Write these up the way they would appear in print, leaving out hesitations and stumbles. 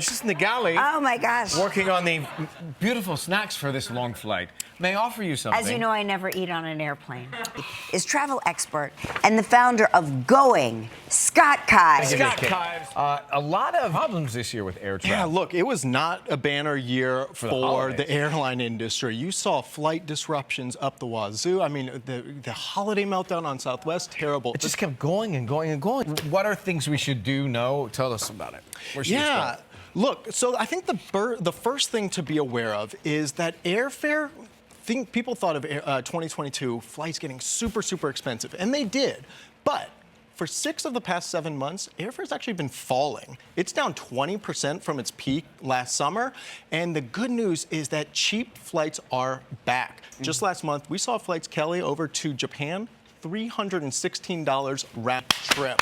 She's in the galley. Oh my gosh. Working on the beautiful snacks for this long flight. May I offer you something? As you know, I never eat on an airplane. Is travel expert and the founder of Going, Scott Kives. Scott Kives. A lot of problems this year with air travel. Yeah, look, it was not a banner year for the the airline industry. You saw flight disruptions up the wazoo. I mean, the holiday meltdown on Southwest, terrible. It just kept going and going and going. What are things we should do? Tell us about it. Where should we Yeah. start? Look, so I think the first thing to be aware of is that airfare. People thought of 2022 flights getting super, super expensive, and they did. But for 6 of the past 7 months, airfare's actually been falling. It's down 20% from its peak last summer. And the good news is that cheap flights are back. Just last month, we saw flights, Kelly, over to Japan, $316 round trip.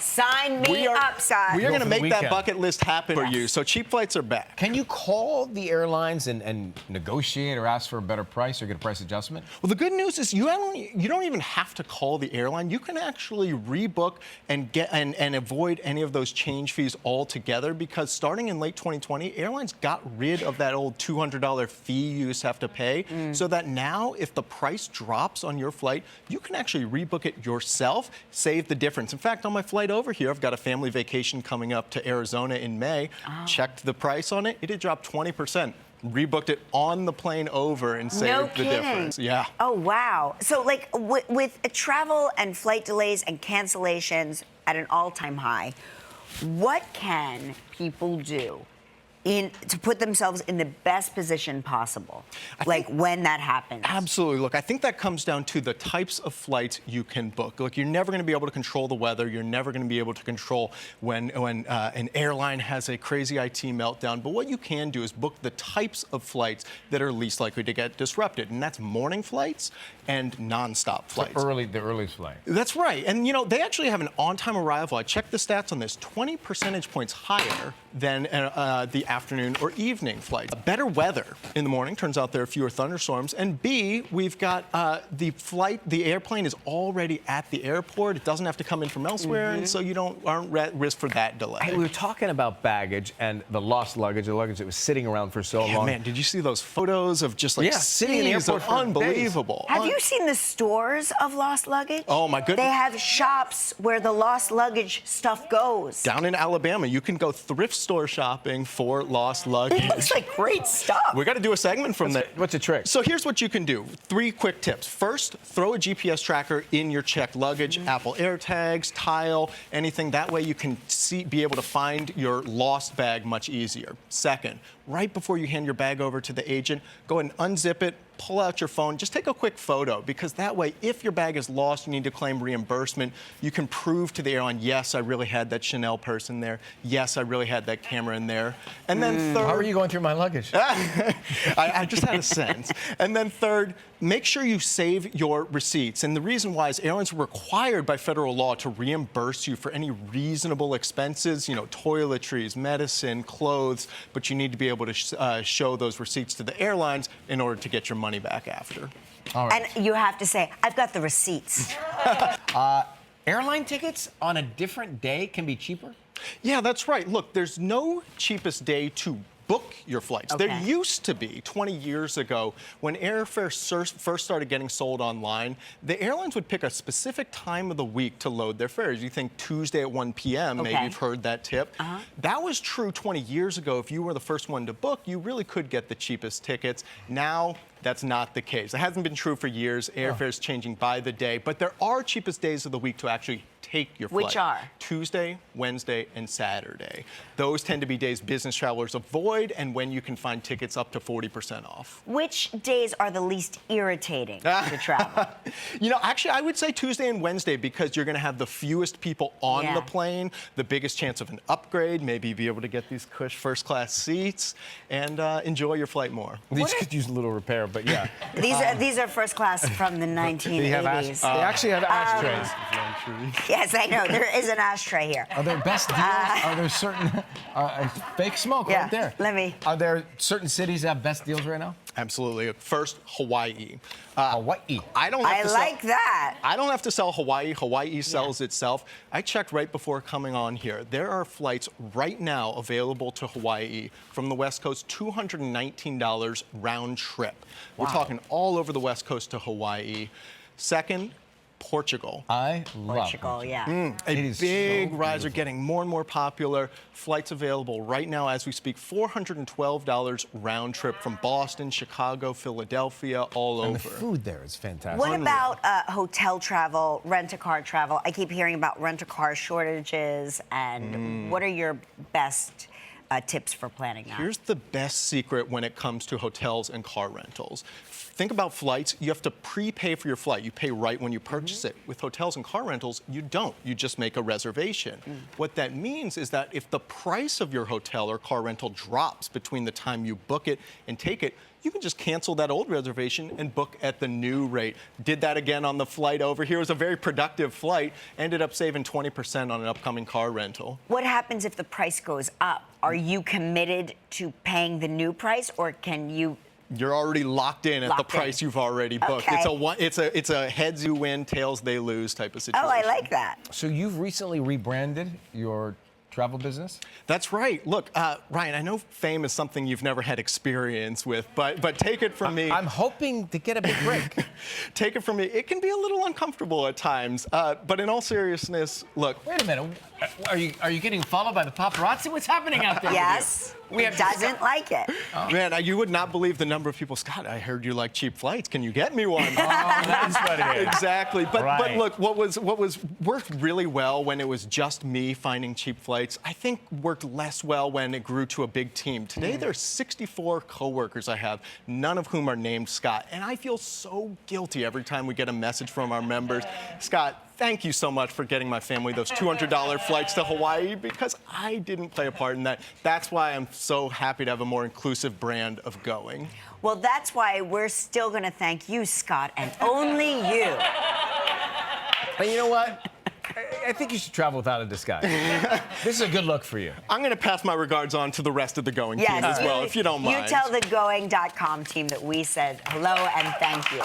Sign me up, Scott. We are going to for the make that weekend. bucket list happen for you. So cheap flights are back. Can you call the airlines and negotiate or ask for a better price or get a price adjustment? Well, the good news is you don't even have to call the airline. You can actually rebook and get and avoid any of those change fees altogether, because starting in late 2020, airlines got rid of that old $200 fee you used to have to pay, so that now if the price drops on your flight, you can actually rebook it yourself, save the difference. In fact, on my flight over here, I've got a family vacation coming up to Arizona in May. Checked the price on it. It had dropped 20%. Rebooked it on the plane over and saved the difference. Yeah. Oh, wow. So, like, with travel and flight delays and cancellations at an all-time high, what can people do to put themselves in the best position possible, when that happens? Absolutely. Look, I think that comes down to the types of flights you can book. Look, you're never going to be able to control the weather. You're never going to be able to control when an airline has a crazy IT meltdown. But what you can do is book the types of flights that are least likely to get disrupted, and that's morning flights and nonstop flights. The earliest flight. That's right. And, you know, they actually have an on-time arrival. I checked the stats on this, 20 percentage points higher than the afternoon or evening flights. Better weather in the morning. Turns out there are fewer thunderstorms. And B, we've got the airplane is already at the airport. It doesn't have to come in from elsewhere, and so you aren't at risk for that delay. Hey, we were talking about baggage and the lost luggage, the luggage that was sitting around for so long. Man, did you see those photos of just like sitting in the seas airport of for unbelievable? Have you seen the stores of lost luggage? Oh, my goodness. They have shops where the lost luggage stuff goes. Down in Alabama, you can go thrift store shopping for lost luggage. It looks like great stuff. We got to do a segment from that. What's the trick? So here's what you can do. 3 quick tips. First, throw a GPS tracker in your checked luggage, Apple AirTags, Tile, anything. That way you can be able to find your lost bag much easier. Second, right before you hand your bag over to the agent, go and unzip it, pull out your phone, just take a quick photo, because that way, if your bag is lost, you need to claim reimbursement, you can prove to the airline, yes, I really had that Chanel purse in there. Yes, I really had that camera in there. And then third... How are you going through my luggage? I just had a sense. And then third, make sure you save your receipts. And the reason why is airlines are required by federal law to reimburse you for any reasonable expenses, you know, toiletries, medicine, clothes, but you need to be able to show those receipts to the airlines in order to get your money back after. All right. And you have to say, I've got the receipts. Airline tickets on a different day can be cheaper? Yeah, that's right. Look, there's no cheapest day to book your flights. Okay. There used to be 20 years ago when airfare first started getting sold online. The airlines would pick a specific time of the week to load their fares. You think Tuesday at 1 p.m., maybe you've heard that tip. That was true 20 years ago. If you were the first one to book, you really could get the cheapest tickets. Now, that's not the case. It hasn't been true for years. Airfare's changing by the day. But there are cheapest days of the week to actually take your flight. Which are? Tuesday, Wednesday, and Saturday. Those tend to be days business travelers avoid, and when you can find tickets up to 40% off. Which days are the least irritating to travel? You know, actually, I would say Tuesday and Wednesday, because you're going to have the fewest people on the plane, the biggest chance of an upgrade, maybe be able to get these cush first-class seats, and enjoy your flight more. These could use a little repair, but yeah. These are first class from the 1980s. They actually have ashtrays. Yeah. Yes, I know. There is an ashtray here. Are there best deals? Are there certain fake smoke Yeah, right there? let me- Are there certain cities that have best deals right now? Absolutely. First, Hawaii. Hawaii. I don't. Have I to like that. I don't have to sell Hawaii. Hawaii sells itself. I checked right before coming on here. There are flights right now available to Hawaii from the West Coast, $219 round trip. We're talking all over the West Coast to Hawaii. Second, Portugal. I love Portugal, yeah. A It is big so rise are beautiful. getting more and more popular. Flights available right now as we speak, $412 round trip from Boston, Chicago, Philadelphia, all And over. the food there is fantastic. What about hotel travel, rent-a-car travel? I keep hearing about rent-a-car shortages, and what are your best tips for planning that? Here's the best secret when it comes to hotels and car rentals. Think about flights. You have to prepay for your flight. You pay right when you purchase it. With hotels and car rentals, you don't. You just make a reservation. What that means is that if the price of your hotel or car rental drops between the time you book it and take it, you can just cancel that old reservation and book at the new rate. Did that again on the flight over here. It was a very productive flight. Ended up saving 20% on an upcoming car rental. What happens if the price goes up? Are you committed to paying the new price, or can you? You're already locked in at the Locked in. price you've already booked. Okay. It's a heads you win, tails they lose type of situation. Oh, I like that. So you've recently rebranded your travel business? That's right. Look, Ryan, I know fame is something you've never had experience with, but take it from me. I'm hoping to get a big break. Take it from me. It can be a little uncomfortable at times, but in all seriousness, look. Wait a minute. Are you getting followed by the paparazzi? What's happening out there? Yes. We have doesn't like it. Man, you would not believe the number of people. Scott, I heard you like cheap flights. Can you get me one? Oh, that's what it is. Exactly. But Right. look, what was worked really well when it was just me finding cheap flights, I think worked less well when it grew to a big team. Today there's 64 coworkers I have, none of whom are named Scott, and I feel so guilty every time we get a message from our members. Scott, thank you so much for getting my family those $200 flights to Hawaii, because I didn't play a part in that. That's why I'm so happy to have a more inclusive brand of going. Well, that's why we're still going to thank you, Scott, and only you. And you know what? I think you should travel without a disguise. This is a good look for you. I'm going to pass my regards on to the rest of the going team as well, if you don't mind. You tell the Going.com team that we said hello and thank you.